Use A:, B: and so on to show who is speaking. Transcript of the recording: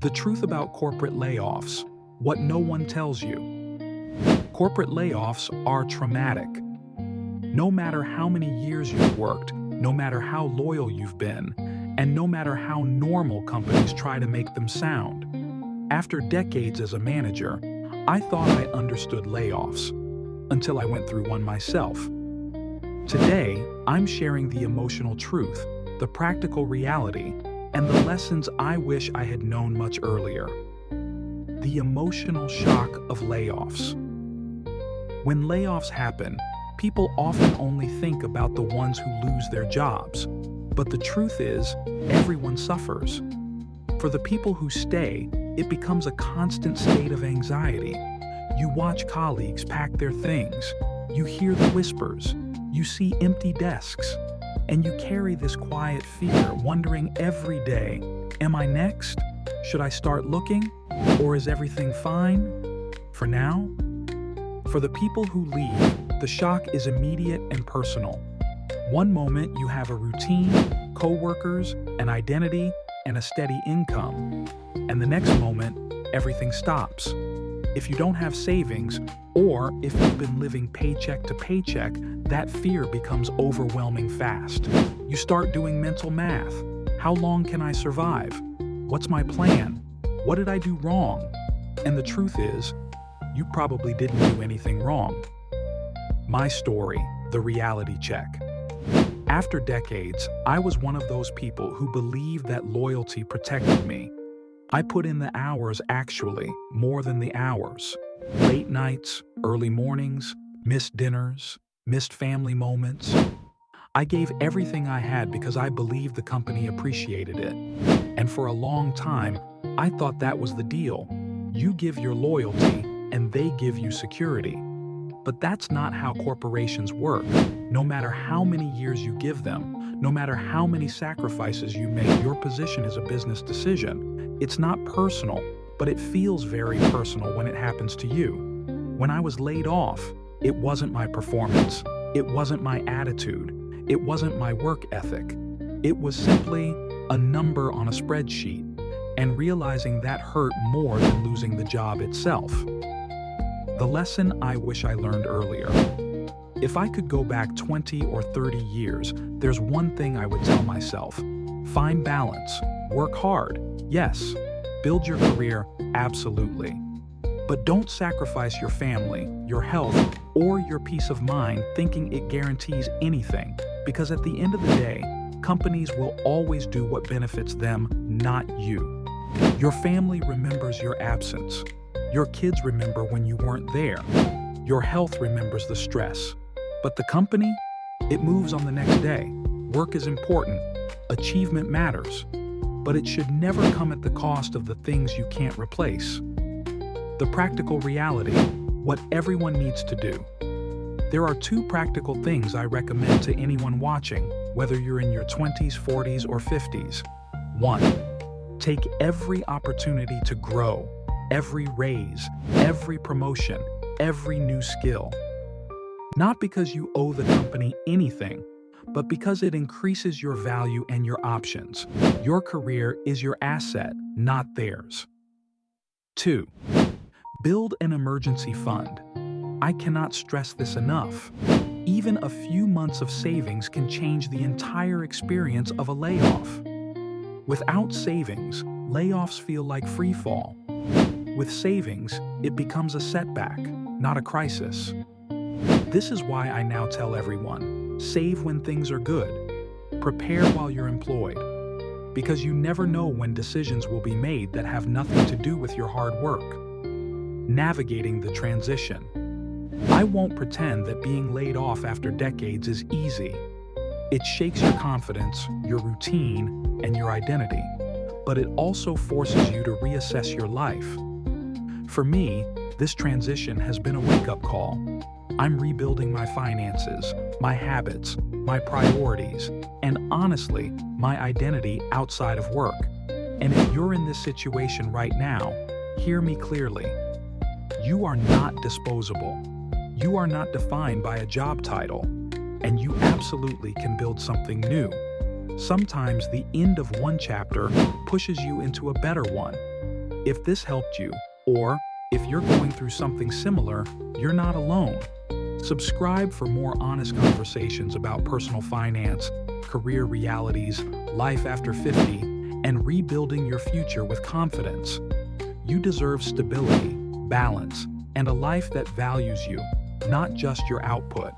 A: The truth about corporate layoffs, what no one tells you. Corporate layoffs are traumatic. No matter how many years you've worked, no matter how loyal you've been, and no matter how normal companies try to make them sound. After decades as a manager, I thought I understood layoffs, until I went through one myself. Today, I'm sharing the emotional truth, the practical reality, and the lessons I wish I had known much earlier. The emotional shock of layoffs. When layoffs happen, people often only think about the ones who lose their jobs. But the truth is, everyone suffers. For the people who stay, it becomes a constant state of anxiety. You watch colleagues pack their things. You hear the whispers. You see empty desks. And you carry this quiet fear, wondering every day, am I next? Should I start looking? Or is everything fine? For now? For the people who leave, the shock is immediate and personal. One moment you have a routine, co-workers, an identity, and a steady income. And the next moment, everything stops. If you don't have savings, or if you've been living paycheck to paycheck, that fear becomes overwhelming fast. You start doing mental math. How long can I survive? What's my plan? What did I do wrong? And the truth is, you probably didn't do anything wrong. My story, the reality check. After decades, I was one of those people who believed that loyalty protected me. I put in the hours actually, more than the hours. Late nights, early mornings, missed dinners, missed family moments. I gave everything I had because I believed the company appreciated it. And for a long time, I thought that was the deal. You give your loyalty, and they give you security. But that's not how corporations work. No matter how many years you give them, no matter how many sacrifices you make, your position is a business decision. It's not personal, but it feels very personal when it happens to you. When I was laid off, it wasn't my performance. It wasn't my attitude. It wasn't my work ethic. It was simply a number on a spreadsheet, and realizing that hurt more than losing the job itself. The lesson I wish I learned earlier. If I could go back 20 or 30 years, there's one thing I would tell myself. Find balance. Work hard. Yes. Build your career. Absolutely. But don't sacrifice your family, your health, or your peace of mind thinking it guarantees anything. Because at the end of the day, companies will always do what benefits them, not you. Your family remembers your absence. Your kids remember when you weren't there. Your health remembers the stress. But the company? It moves on the next day. Work is important. Achievement matters. But it should never come at the cost of the things you can't replace. The practical reality, what everyone needs to do. There are two practical things I recommend to anyone watching, whether you're in your 20s, 40s, or 50s. 1. Take every opportunity to grow. Every raise, every promotion, every new skill. Not because you owe the company anything, but because it increases your value and your options. Your career is your asset, not theirs. 2. Build an emergency fund. I cannot stress this enough. Even a few months of savings can change the entire experience of a layoff. Without savings, layoffs feel like free fall. With savings, it becomes a setback, not a crisis. This is why I now tell everyone, save when things are good. Prepare while you're employed. Because you never know when decisions will be made that have nothing to do with your hard work. Navigating the transition. I won't pretend that being laid off after decades is easy. It shakes your confidence, your routine, and your identity. But it also forces you to reassess your life. For me, this transition has been a wake-up call. I'm rebuilding my finances, my habits, my priorities, and honestly, my identity outside of work. And if you're in this situation right now, hear me clearly. You are not disposable. You are not defined by a job title, and you absolutely can build something new. Sometimes the end of one chapter pushes you into a better one. If this helped you, or if you're going through something similar, you're not alone. Subscribe for more honest conversations about personal finance, career realities, life after 50, and rebuilding your future with confidence. You deserve stability, balance, and a life that values you, not just your output.